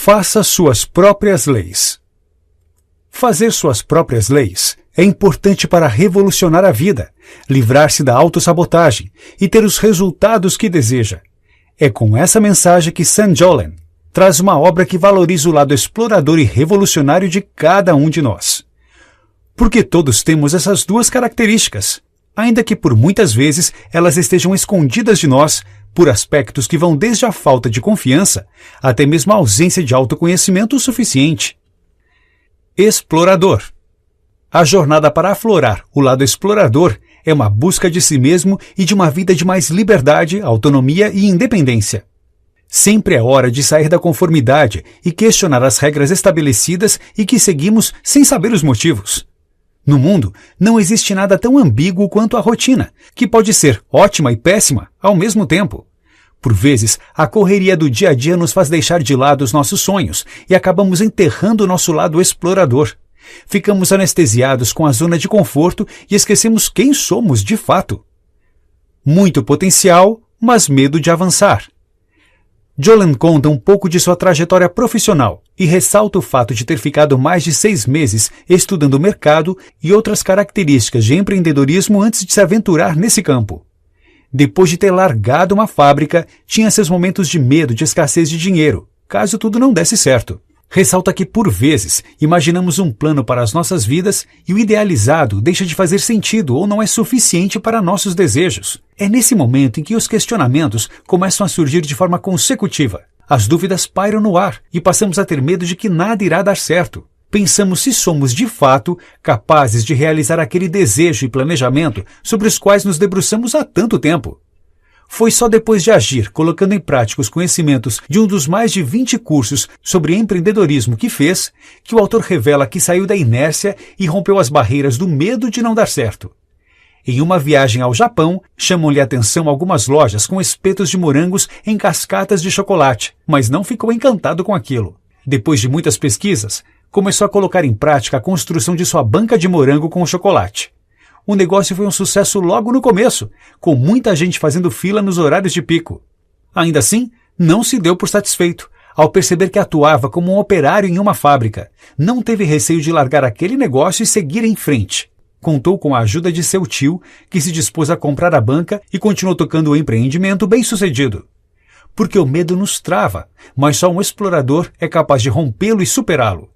Faça suas próprias leis. Fazer suas próprias leis é importante para revolucionar a vida, livrar-se da autossabotagem e ter os resultados que deseja. É com essa mensagem que St. Jolen traz uma obra que valoriza o lado explorador e revolucionário de cada um de nós. Porque todos temos essas duas características, ainda que por muitas vezes elas estejam escondidas de nós por aspectos que vão desde a falta de confiança até mesmo a ausência de autoconhecimento o suficiente. Explorador. A jornada para aflorar o lado explorador é uma busca de si mesmo e de uma vida de mais liberdade, autonomia e independência. Sempre é hora de sair da conformidade e questionar as regras estabelecidas e que seguimos sem saber os motivos. No mundo, não existe nada tão ambíguo quanto a rotina, que pode ser ótima e péssima ao mesmo tempo. Por vezes, a correria do dia a dia nos faz deixar de lado os nossos sonhos e acabamos enterrando o nosso lado explorador. Ficamos anestesiados com a zona de conforto e esquecemos quem somos de fato. Muito potencial, mas medo de avançar. Jolen conta um pouco de sua trajetória profissional e ressalta o fato de ter ficado mais de 6 meses estudando o mercado e outras características de empreendedorismo antes de se aventurar nesse campo. Depois de ter largado uma fábrica, tinha seus momentos de medo de escassez de dinheiro, caso tudo não desse certo. Ressalta que, por vezes, imaginamos um plano para as nossas vidas e o idealizado deixa de fazer sentido ou não é suficiente para nossos desejos. É nesse momento em que os questionamentos começam a surgir de forma consecutiva. As dúvidas pairam no ar e passamos a ter medo de que nada irá dar certo. Pensamos se somos, de fato, capazes de realizar aquele desejo e planejamento sobre os quais nos debruçamos há tanto tempo. Foi só depois de agir, colocando em prática os conhecimentos de um dos mais de 20 cursos sobre empreendedorismo que fez, que o autor revela que saiu da inércia e rompeu as barreiras do medo de não dar certo. Em uma viagem ao Japão, chamam-lhe a atenção algumas lojas com espetos de morangos em cascatas de chocolate, mas não ficou encantado com aquilo. Depois de muitas pesquisas, começou a colocar em prática a construção de sua banca de morango com chocolate. O negócio foi um sucesso logo no começo, com muita gente fazendo fila nos horários de pico. Ainda assim, não se deu por satisfeito, ao perceber que atuava como um operário em uma fábrica. Não teve receio de largar aquele negócio e seguir em frente. Contou com a ajuda de seu tio, que se dispôs a comprar a banca e continuou tocando o empreendimento bem-sucedido. Porque o medo nos trava, mas só um explorador é capaz de rompê-lo e superá-lo.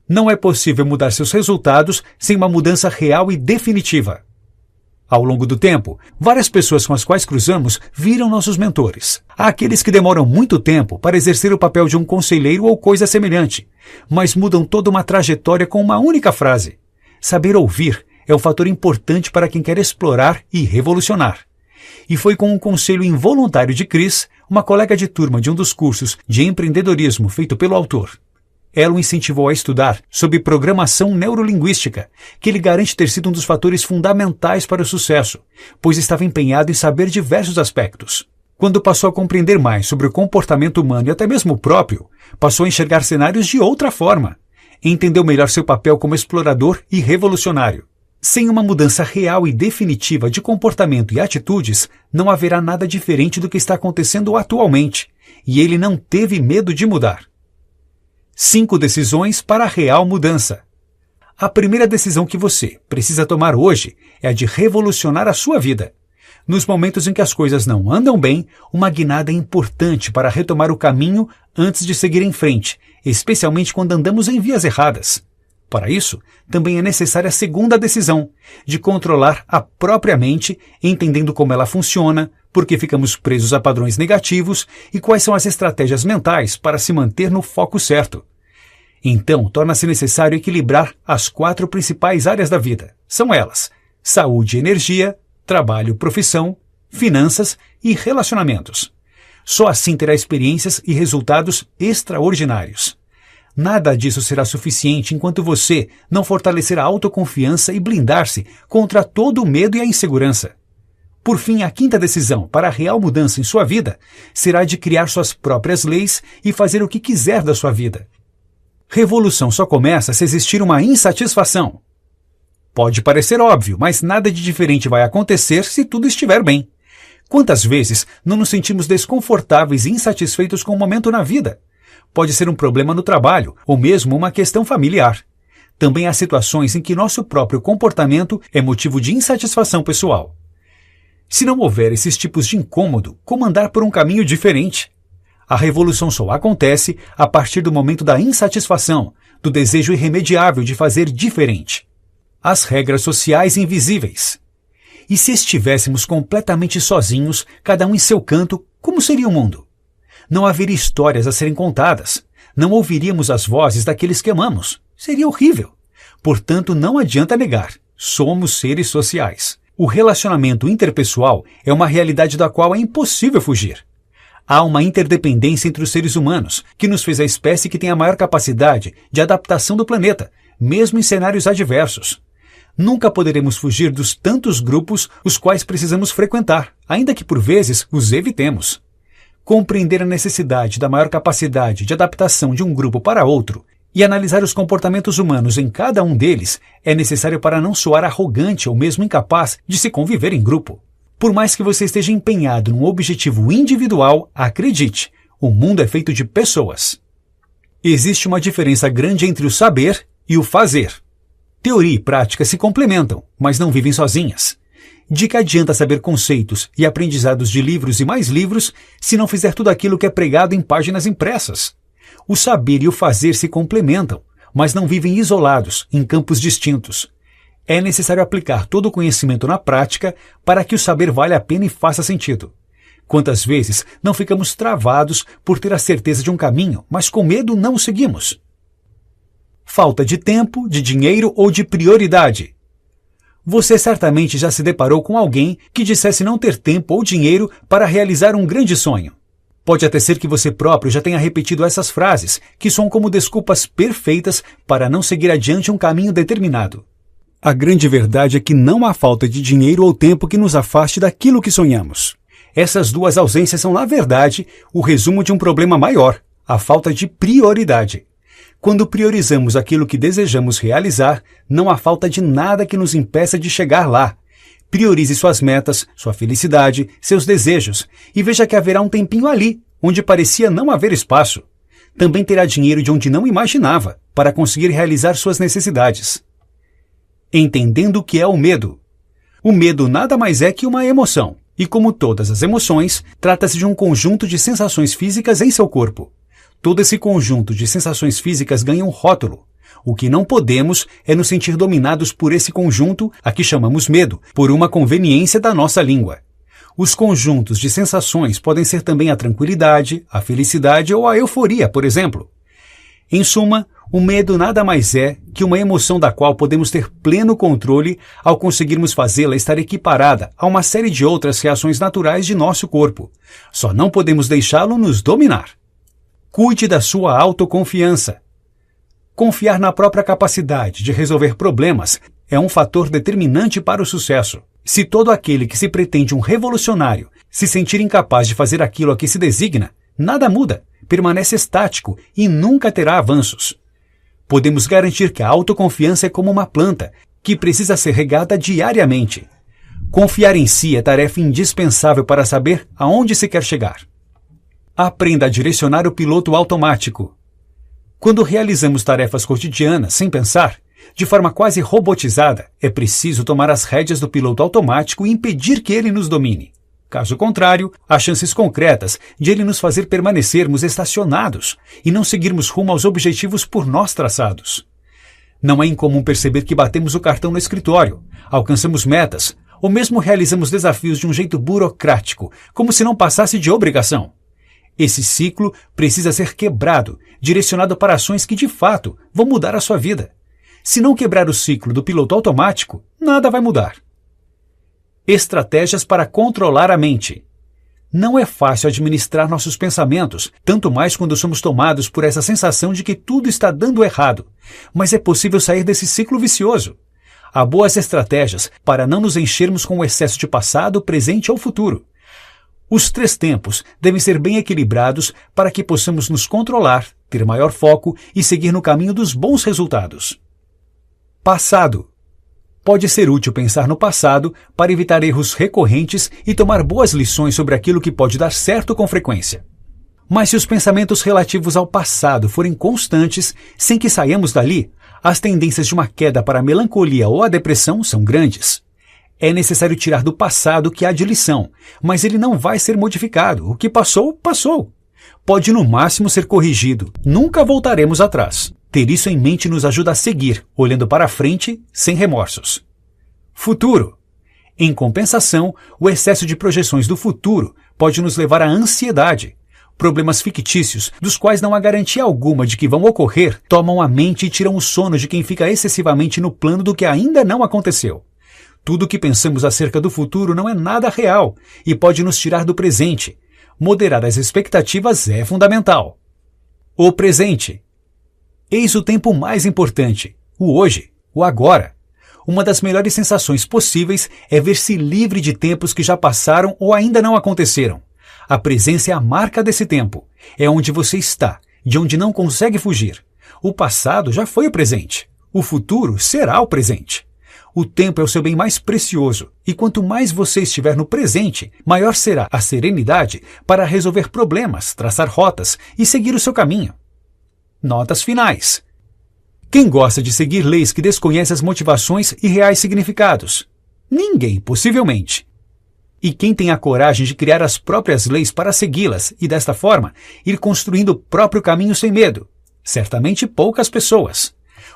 Não é possível mudar seus resultados sem uma mudança real e definitiva. Ao longo do tempo, várias pessoas com as quais cruzamos viram nossos mentores. Há aqueles que demoram muito tempo para exercer o papel de um conselheiro ou coisa semelhante, mas mudam toda uma trajetória com uma única frase. Saber ouvir é um fator importante para quem quer explorar e revolucionar. E foi com um conselho involuntário de Chris, uma colega de turma de um dos cursos de empreendedorismo feito pelo autor. Ela o incentivou a estudar sobre programação neurolinguística, que ele garante ter sido um dos fatores fundamentais para o sucesso, pois estava empenhado em saber diversos aspectos. Quando passou a compreender mais sobre o comportamento humano e até mesmo o próprio, passou a enxergar cenários de outra forma. Entendeu melhor seu papel como explorador e revolucionário. Sem uma mudança real e definitiva de comportamento e atitudes, não haverá nada diferente do que está acontecendo atualmente, e ele não teve medo de mudar. 5 decisões para a real mudança. A primeira decisão que você precisa tomar hoje é a de revolucionar a sua vida. Nos momentos em que as coisas não andam bem, uma guinada é importante para retomar o caminho antes de seguir em frente, especialmente quando andamos em vias erradas. Para isso, também é necessária a segunda decisão, de controlar a própria mente, entendendo como ela funciona, por que ficamos presos a padrões negativos e quais são as estratégias mentais para se manter no foco certo. Então, torna-se necessário equilibrar as 4 principais áreas da vida. São elas: saúde e energia, trabalho, profissão, finanças e relacionamentos. Só assim terá experiências e resultados extraordinários. Nada disso será suficiente enquanto você não fortalecer a autoconfiança e blindar-se contra todo o medo e a insegurança. Por fim, a 5ª decisão para a real mudança em sua vida será de criar suas próprias leis e fazer o que quiser da sua vida. Revolução só começa se existir uma insatisfação. Pode parecer óbvio, mas nada de diferente vai acontecer se tudo estiver bem. Quantas vezes não nos sentimos desconfortáveis e insatisfeitos com o momento na vida? Pode ser um problema no trabalho ou mesmo uma questão familiar. Também há situações em que nosso próprio comportamento é motivo de insatisfação pessoal. Se não houver esses tipos de incômodo, como andar por um caminho diferente? A revolução só acontece a partir do momento da insatisfação, do desejo irremediável de fazer diferente. As regras sociais invisíveis. E se estivéssemos completamente sozinhos, cada um em seu canto, como seria o mundo? Não haveria histórias a serem contadas. Não ouviríamos as vozes daqueles que amamos. Seria horrível. Portanto, não adianta negar. Somos seres sociais. O relacionamento interpessoal é uma realidade da qual é impossível fugir. Há uma interdependência entre os seres humanos, que nos fez a espécie que tem a maior capacidade de adaptação do planeta, mesmo em cenários adversos. Nunca poderemos fugir dos tantos grupos os quais precisamos frequentar, ainda que por vezes os evitemos. Compreender a necessidade da maior capacidade de adaptação de um grupo para outro e analisar os comportamentos humanos em cada um deles é necessário para não soar arrogante ou mesmo incapaz de se conviver em grupo. Por mais que você esteja empenhado num objetivo individual, acredite, o mundo é feito de pessoas. Existe uma diferença grande entre o saber e o fazer. Teoria e prática se complementam, mas não vivem sozinhas. De que adianta saber conceitos e aprendizados de livros e mais livros se não fizer tudo aquilo que é pregado em páginas impressas? O saber e o fazer se complementam, mas não vivem isolados, em campos distintos. É necessário aplicar todo o conhecimento na prática para que o saber valha a pena e faça sentido. Quantas vezes não ficamos travados por ter a certeza de um caminho, mas com medo não o seguimos? Falta de tempo, de dinheiro ou de prioridade. Você certamente já se deparou com alguém que dissesse não ter tempo ou dinheiro para realizar um grande sonho. Pode até ser que você próprio já tenha repetido essas frases, que são como desculpas perfeitas para não seguir adiante um caminho determinado. A grande verdade é que não há falta de dinheiro ou tempo que nos afaste daquilo que sonhamos. Essas duas ausências são, na verdade, o resumo de um problema maior, a falta de prioridade. Quando priorizamos aquilo que desejamos realizar, não há falta de nada que nos impeça de chegar lá. Priorize suas metas, sua felicidade, seus desejos, e veja que haverá um tempinho ali, onde parecia não haver espaço. Também terá dinheiro de onde não imaginava, para conseguir realizar suas necessidades. Entendendo o que é o medo. O medo nada mais é que uma emoção, e como todas as emoções, trata-se de um conjunto de sensações físicas em seu corpo. Todo esse conjunto de sensações físicas ganha um rótulo. O que não podemos é nos sentir dominados por esse conjunto, a que chamamos medo, por uma conveniência da nossa língua. Os conjuntos de sensações podem ser também a tranquilidade, a felicidade ou a euforia, por exemplo. Em suma, o medo nada mais é que uma emoção da qual podemos ter pleno controle ao conseguirmos fazê-la estar equiparada a uma série de outras reações naturais de nosso corpo. Só não podemos deixá-lo nos dominar. Cuide da sua autoconfiança. Confiar na própria capacidade de resolver problemas é um fator determinante para o sucesso. Se todo aquele que se pretende um revolucionário se sentir incapaz de fazer aquilo a que se designa, nada muda, permanece estático e nunca terá avanços. Podemos garantir que a autoconfiança é como uma planta, que precisa ser regada diariamente. Confiar em si é tarefa indispensável para saber aonde se quer chegar. Aprenda a direcionar o piloto automático. Quando realizamos tarefas cotidianas sem pensar, de forma quase robotizada, é preciso tomar as rédeas do piloto automático e impedir que ele nos domine. Caso contrário, há chances concretas de ele nos fazer permanecermos estacionados e não seguirmos rumo aos objetivos por nós traçados. Não é incomum perceber que batemos o cartão no escritório, alcançamos metas ou mesmo realizamos desafios de um jeito burocrático, como se não passasse de obrigação. Esse ciclo precisa ser quebrado, direcionado para ações que de fato vão mudar a sua vida. Se não quebrar o ciclo do piloto automático, nada vai mudar. Estratégias para controlar a mente. Não é fácil administrar nossos pensamentos, tanto mais quando somos tomados por essa sensação de que tudo está dando errado. Mas é possível sair desse ciclo vicioso. Há boas estratégias para não nos enchermos com o excesso de passado, presente ou futuro. Os 3 tempos devem ser bem equilibrados para que possamos nos controlar, ter maior foco e seguir no caminho dos bons resultados. Passado. Pode ser útil pensar no passado para evitar erros recorrentes e tomar boas lições sobre aquilo que pode dar certo com frequência. Mas se os pensamentos relativos ao passado forem constantes, sem que saiamos dali, as tendências de uma queda para a melancolia ou a depressão são grandes. É necessário tirar do passado o que há de lição, mas ele não vai ser modificado. O que passou, passou. Pode no máximo ser corrigido. Nunca voltaremos atrás. Ter isso em mente nos ajuda a seguir, olhando para frente, sem remorsos. Futuro. Em compensação, o excesso de projeções do futuro pode nos levar à ansiedade. Problemas fictícios, dos quais não há garantia alguma de que vão ocorrer, tomam a mente e tiram o sono de quem fica excessivamente no plano do que ainda não aconteceu. Tudo o que pensamos acerca do futuro não é nada real e pode nos tirar do presente. Moderar as expectativas é fundamental. O presente. Eis o tempo mais importante, o hoje, o agora. Uma das melhores sensações possíveis é ver-se livre de tempos que já passaram ou ainda não aconteceram. A presença é a marca desse tempo. É onde você está, de onde não consegue fugir. O passado já foi o presente. O futuro será o presente. O tempo é o seu bem mais precioso, e quanto mais você estiver no presente, maior será a serenidade para resolver problemas, traçar rotas e seguir o seu caminho. Notas finais. Quem gosta de seguir leis que desconhece as motivações e reais significados? Ninguém, possivelmente. E quem tem a coragem de criar as próprias leis para segui-las e, desta forma, ir construindo o próprio caminho sem medo? Certamente poucas pessoas.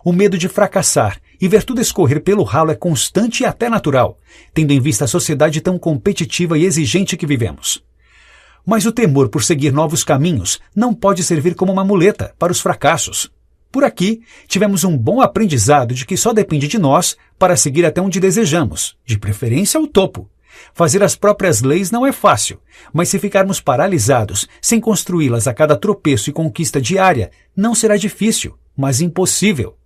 O medo de fracassar e ver tudo escorrer pelo ralo é constante e até natural, tendo em vista a sociedade tão competitiva e exigente que vivemos. Mas o temor por seguir novos caminhos não pode servir como uma muleta para os fracassos. Por aqui, tivemos um bom aprendizado de que só depende de nós para seguir até onde desejamos, de preferência ao topo. Fazer as próprias leis não é fácil, mas se ficarmos paralisados, sem construí-las a cada tropeço e conquista diária, não será difícil, mas impossível.